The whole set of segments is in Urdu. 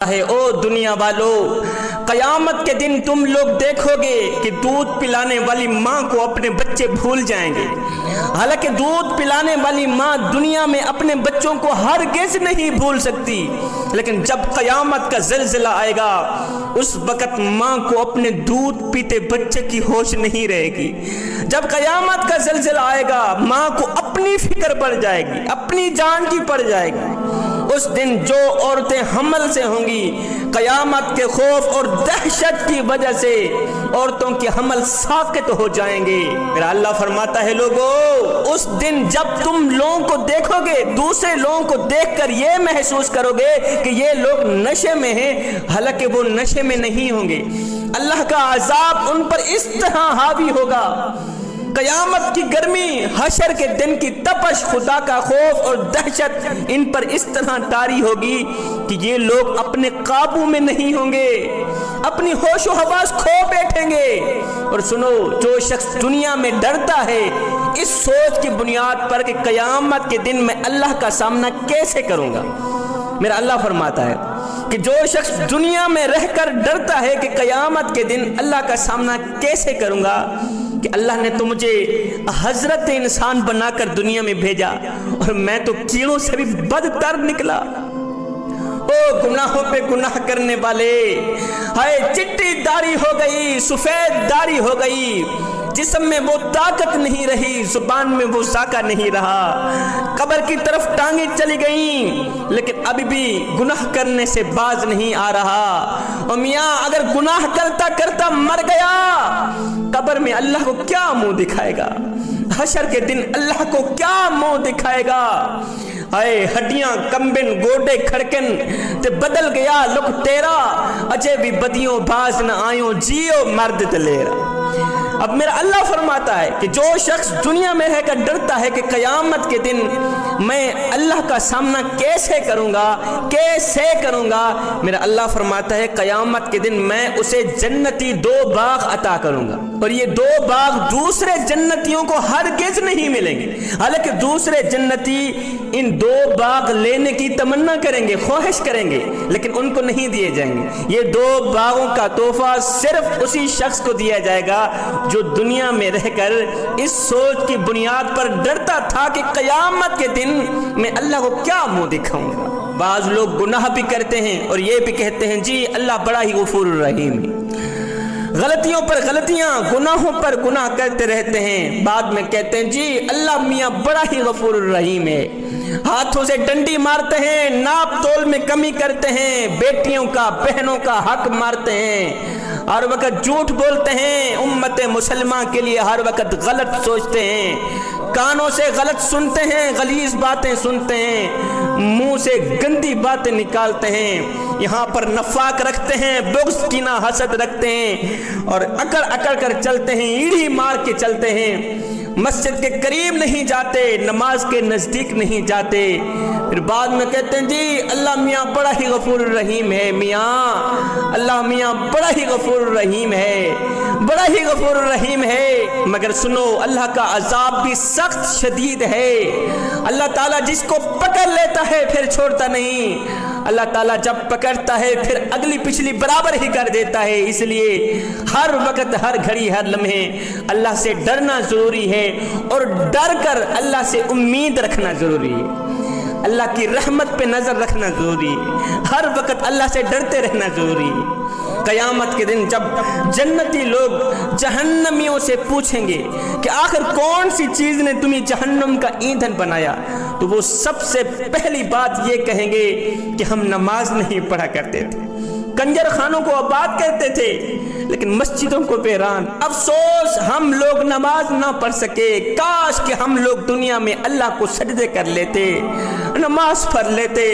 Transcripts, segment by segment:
ہے او دنیا والو، قیامت کے دن تم لوگ دیکھو گے کہ دودھ پلانے والی ماں کو اپنے بچے بھول جائیں گے۔ حالانکہ دودھ پلانے والی ماں دنیا میں اپنے بچوں کو ہرگز نہیں بھول سکتی، لیکن جب قیامت کا زلزلہ آئے گا اس وقت ماں کو اپنے دودھ پیتے بچے کی ہوش نہیں رہے گی۔ جب قیامت کا زلزلہ آئے گا ماں کو اپنی فکر پڑ جائے گی، اپنی جان کی پڑ جائے گی۔ اس دن جو عورتیں حمل سے ہوں گی، قیامت کے خوف اور دہشت کی وجہ سے عورتوں کے حمل ساقط ہو جائیں گے۔ میرا اللہ فرماتا ہے لوگو، اس دن جب تم لوگوں کو دیکھو گے، دوسرے لوگوں کو دیکھ کر یہ محسوس کرو گے کہ یہ لوگ نشے میں ہیں، حالانکہ وہ نشے میں نہیں ہوں گے۔ اللہ کا عذاب ان پر اس طرح حاوی ہوگا، قیامت کی گرمی، حشر کے دن کی تپش، خدا کا خوف اور دہشت ان پر اس طرح طاری ہوگی کہ یہ لوگ اپنے قابو میں نہیں ہوں گے، اپنی ہوش و حواس کھو بیٹھیں گے۔ اور سنو، جو شخص دنیا میں ڈرتا ہے اس سوچ کی بنیاد پر کہ قیامت کے دن میں اللہ کا سامنا کیسے کروں گا، میرا اللہ فرماتا ہے کہ جو شخص دنیا میں رہ کر ڈرتا ہے کہ قیامت کے دن اللہ کا سامنا کیسے کروں گا، کہ اللہ نے تو مجھے حضرت انسان بنا کر دنیا میں بھیجا اور میں تو کیڑوں سے بھی بدتر نکلا۔ او گناہوں پہ گناہ کرنے والے، ہائے چٹی داڑھی ہو گئی، سفید داڑھی ہو گئی، جسم میں وہ طاقت نہیں رہی، زبان میں وہ ذائقہ نہیں رہا، قبر کی طرف ٹانگیں چلی گئیں، لیکن ابھی بھی گناہ کرنے سے باز نہیں آ رہا۔ اور میاں اگر گناہ کرتا کرتا مر گیا، قبر میں اللہ کو کیا منہ دکھائے گا، حشر کے دن اللہ کو کیا منہ دکھائے گا؟ اے ہڈیاں کمبن گوڈے کھڑکن تے بدل گیا لک تیرا، اجے بھی بدیوں باز نہ آئیوں جیو مرد دلیرا۔ اب میرا اللہ فرماتا ہے کہ جو شخص دنیا میں رہ کر ڈرتا ہے کہ قیامت کے دن میں اللہ کا سامنا کیسے کروں گا، کیسے کروں گا، میرا اللہ فرماتا ہے قیامت کے دن میں اسے جنتی 2 باغ عطا کروں گا، اور یہ 2 باغ دوسرے جنتیوں کو ہرگز نہیں ملیں گے۔ حالانکہ دوسرے جنتی ان 2 باغ لینے کی تمنا کریں گے، خواہش کریں گے، لیکن ان کو نہیں دیے جائیں گے۔ یہ 2 باغوں کا تحفہ صرف اسی شخص کو دیا جائے گا جو دنیا میں رہ کر اس سوچ کی بنیاد پر ڈرتا تھا کہ قیامت کے دن میں اللہ کو کیا منہ دکھاؤں گا۔ بعض لوگ گناہ بھی کرتے ہیں اور یہ بھی کہتے ہیں جی اللہ بڑا ہی غفور الرحیم ہے، غلطیوں پر غلطیاں، گناہوں پر گناہ کرتے رہتے ہیں، بعد میں کہتے ہیں جی اللہ میاں بڑا ہی غفور الرحیم ہے، ہاتھوں سے ڈنڈی مارتے ہیں، ناپ تول میں کمی کرتے ہیں، بیٹیوں کا بہنوں کا حق مارتے ہیں، ہر وقت جھوٹ بولتے ہیں، امت مسلمہ کے لیے ہر وقت غلط سوچتے ہیں، کانوں سے غلط سنتے ہیں، غلیظ باتیں سنتے ہیں، منہ سے گندی باتیں نکالتے ہیں، یہاں پر نفاق رکھتے ہیں، بغض کینہ حسد رکھتے ہیں، اور اکڑ اکڑ کر چلتے ہیں، ایڑھی مار کے چلتے ہیں، مسجد کے قریب نہیں جاتے، نماز کے نزدیک نہیں جاتے، پھر بعد میں کہتے ہیں جی اللہ میاں بڑا ہی غفور الرحیم ہے، میاں اللہ میاں بڑا ہی غفور الرحیم ہے، بڑا ہی غفور الرحیم ہے۔ مگر سنو، اللہ کا عذاب بھی سخت شدید ہے، اللہ تعالیٰ جس کو پکڑ لیتا ہے پھر چھوڑتا نہیں، اللہ تعالیٰ جب پکڑتا ہے پھر اگلی پچھلی برابر ہی کر دیتا ہے۔ اس لیے ہر وقت، ہر گھڑی، ہر لمحے اللہ سے ڈرنا ضروری ہے، اور ڈر کر اللہ سے امید رکھنا ضروری ہے، اللہ کی رحمت پہ نظر رکھنا ضروری ہے، ہر وقت اللہ سے ڈرتے رہنا ضروری ہے۔ قیامت کے دن جب جنتی لوگ جہنمیوں سے پوچھیں گے کہ آخر کون سی چیز نے تمہیں جہنم کا ایندھن بنایا، تو وہ سب سے پہلی بات یہ کہیں گے کہ ہم نماز نہیں پڑھا کرتے تھے، کنجر خانوں کو آباد کرتے تھے، لیکن مسجدوں کو ویران۔ افسوس ہم لوگ نماز نہ پڑھ سکے، کاش کہ ہم لوگ دنیا میں اللہ کو سجدے کر لیتے، نماز پڑھ لیتے،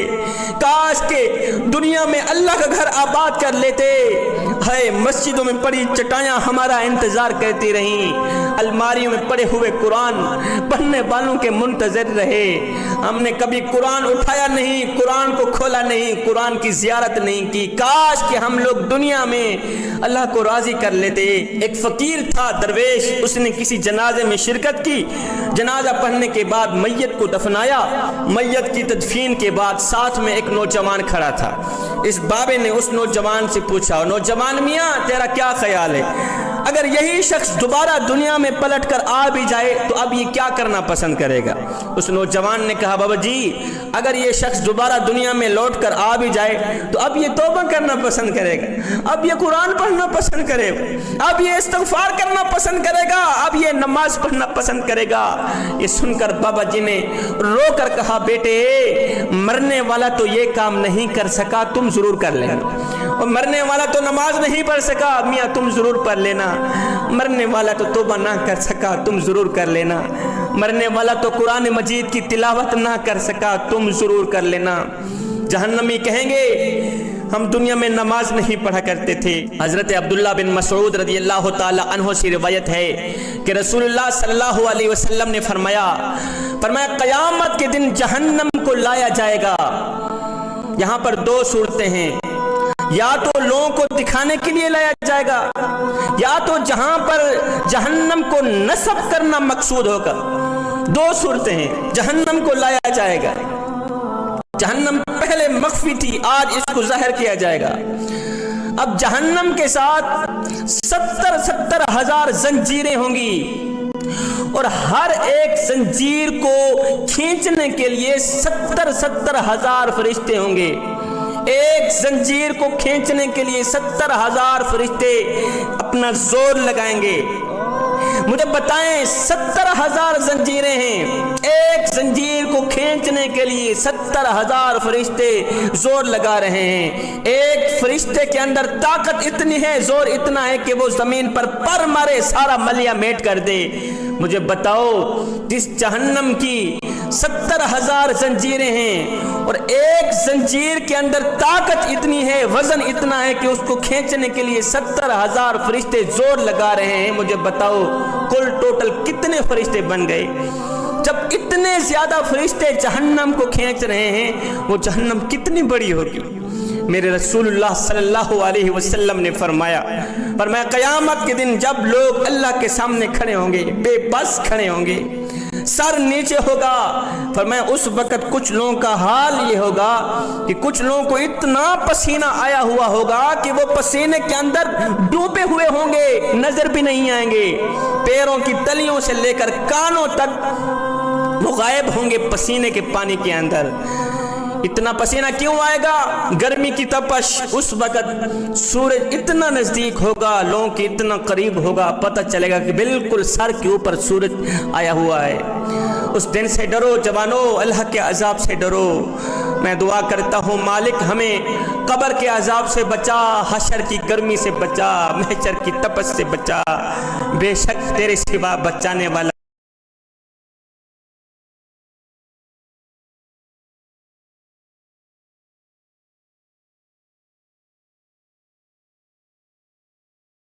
کاش کہ دنیا میں اللہ کا گھر آباد کر لیتے۔ ہے مسجدوں میں پڑی چٹائیاں ہمارا انتظار کرتی رہیں، الماریوں میں پڑے ہوئے قرآن پڑھنے والوں کے منتظر رہے، ہم نے کبھی قرآن اٹھایا نہیں، قرآن کو کھولا نہیں، قرآن کی زیارت نہیں کی۔ کاش کہ ہم لوگ دنیا میں اللہ کو راضی کر لیتے۔ ایک فقیر تھا درویش، اس نے کسی جنازے میں شرکت کی، جنازہ پڑھنے کے بعد میت کو دفنایا، میت کی تدفین کے بعد ساتھ میں ایک نوجوان کھڑا تھا۔ اس بابے نے اس نوجوان سے پوچھا، نوجوان میاں تیرا کیا خیال ہے، اگر یہی شخص دوبارہ دنیا میں پلٹ کر آ بھی جائے تو اب یہ کیا کرنا پسند کرے گا؟ اس نوجوان نے کہا، بابا جی اگر یہ شخص دوبارہ دنیا میں لوٹ کر آ بھی جائے تو اب یہ توبہ کرنا پسند کرے گا، اب یہ قرآن پڑھنا پسند کرے گا، اب یہ استغفار کرنا پسند کرے گا، اب یہ نماز پڑھنا پسند کرے گا۔ یہ سن کر بابا جی نے رو کر کہا، بیٹے مرنے والا تو یہ کام نہیں کر سکا، تم ضرور کر لینا، اور مرنے والا تو نماز نہیں پڑھ سکا، میاں تم ضرور پڑھ لینا، مرنے والا تو توبہ نہ کر سکا، تم ضرور کر لینا، مرنے والا تو قرآن مجید کی تلاوت نہ کر سکا، تم ضرور کر لینا۔ جہنمی کہیں گے ہم دنیا میں نماز نہیں پڑھا کرتے تھے۔ حضرت عبداللہ بن مسعود رضی اللہ تعالی عنہ سے روایت ہے کہ رسول اللہ صلی اللہ علیہ وسلم نے فرمایا قیامت کے دن جہنم کو لایا جائے گا۔ یہاں پر دو صورتیں ہیں، یا تو لوگوں کو دکھانے کے لیے لایا جائے گا، یا تو جہاں پر جہنم کو نصب کرنا مقصود ہوگا۔ دو صورتیں ہیں، جہنم کو لایا جائے گا، جہنم پہلے مخفی تھی، آج اس کو ظاہر کیا جائے گا۔ اب جہنم کے ساتھ 70 ہزار زنجیریں ہوں گی، اور ہر ایک زنجیر کو کھینچنے کے لیے 70 ہزار فرشتے ہوں گے۔ ایک زنجیر کو کھینچنے کے لیے 70 ہزار فرشتے اپنا زور لگائیں گے۔ مجھے بتائیں 70 ہزار زنجیریں ہیں، ایک زنجیر کو کھینچنے کے لیے 70 ہزار فرشتے زور لگا رہے ہیں۔ ایک فرشتے کے اندر طاقت اتنی ہے، زور اتنا ہے کہ وہ زمین پر پر مارے سارا ملیا میٹ کر دے۔ مجھے بتاؤ جس جہنم کی 70 ہزار زنجیریں ہیں اور ایک زنجیر کے اندر طاقت اتنی ہے، وزن اتنا ہے کہ اس کو کھینچنے کے لیے 70 ہزار فرشتے زور لگا رہے ہیں، مجھے بتاؤ کل ٹوٹل کتنے فرشتے بن گئے؟ جب اتنے زیادہ فرشتے جہنم کو کھینچ رہے ہیں، وہ جہنم کتنی بڑی ہوگی؟ میرے رسول اللہ صلی اللہ علیہ وسلم نے فرمایا قیامت کے دن جب لوگ اللہ کے سامنے کھڑے ہوں گے، بے بس کھڑے ہوں گے، سر نیچے ہوگا، فرمایا اس وقت کچھ لوگوں کا حال یہ ہوگا کہ کچھ لوگوں کو اتنا پسینہ آیا ہوا ہوگا کہ وہ پسینے کے اندر ڈوبے ہوئے ہوں گے، نظر بھی نہیں آئیں گے، پیروں کی تلیوں سے لے کر کانوں تک وہ غائب ہوں گے پسینے کے پانی کے اندر۔ اتنا پسینہ کیوں آئے گا؟ گرمی کی تپش۔ اس وقت سورج اتنا نزدیک ہوگا، لوگوں کے اتنا قریب ہوگا، پتہ چلے گا کہ بالکل سر کے اوپر سورج آیا ہوا ہے۔ اس دن سے ڈرو جوانو، اللہ کے عذاب سے ڈرو۔ میں دعا کرتا ہوں مالک ہمیں قبر کے عذاب سے بچا، حشر کی گرمی سے بچا، محشر کی تپش سے بچا، بے شک تیرے سوا بچانے والا